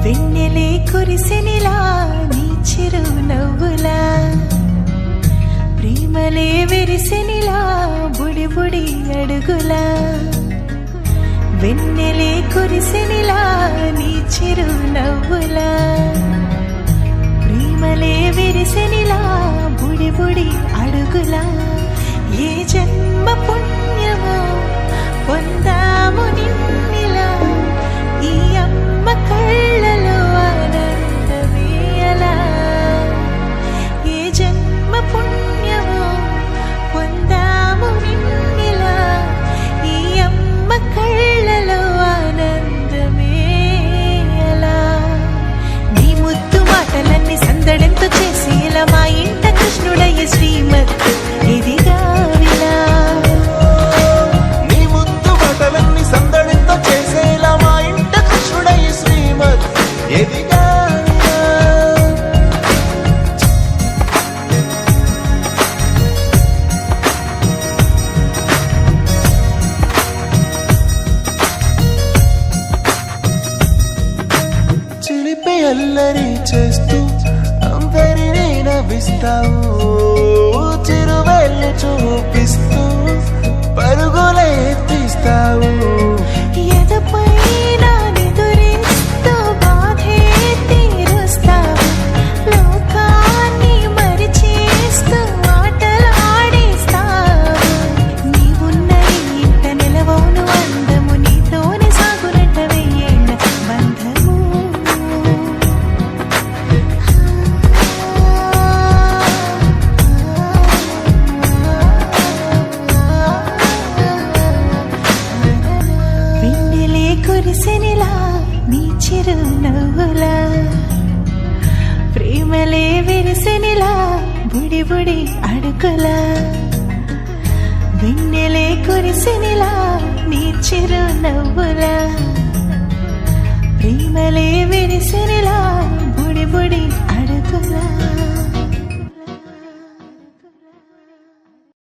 వెన్నెలే కురిసెనిలా నీ చిరు నవ్వులా, ప్రేమలే విరిసెనిలా బుడి బుడి అడుగులా. వెన్నెలే కురిసెనిలా నీ చిరు నవ్వులా, ప్రేమలే విరిసెనిలా బుడి బుడి అడుగులా. ఏ జన్మ పుణ్యమో పొందాము నిన్నిలా, ఈ అమ్మ కళ్ళలో ఆనందమే అలా. ఏ జన్మ పుణ్యమో పొందాము నిన్నిలా, ఈ అమ్మ కళ్ళలో ఆనందమే అలా. నీ ముద్దు మాటలన్నీ సందడెంతో చేసి ఇలా మా ఇంట కృష్ణుడయ్య శ్రీమత్ ఇదిగా విలా. నీ ముద్దు మాటలన్నీ సందడితో చేసేలా మా ఇంట కృష్ణుడయ్య శ్రీమత్ ఎదిగా. చిలిపి అల్లరి చేస్తూ అందరినీ నవ్విస్తావు, చిరువెళ్ళు చూపిస్తూ పరుగులే తీస్తావు. ఎదపై నానెదురిస్తూ బాధే తీరుస్తావు, లోకాన్ని మరిచేస్తూ ఆటలాడిస్తావు. నీవున్న ఇంట నిలవను అందము, నీతోనే సాగునట్ట వెయ్యేళ్ళ బంధము. వెన్నెలే కురిసెనిలా నీ చిరు నవ్వులా, ప్రేమలే విరిసెనిలా బుడి బుడి అడుగులా. వెన్నెలే కురిసెనిలా నీ చిరు నవ్వులా, ప్రేమలే విరిసెనిలా బుడి బుడి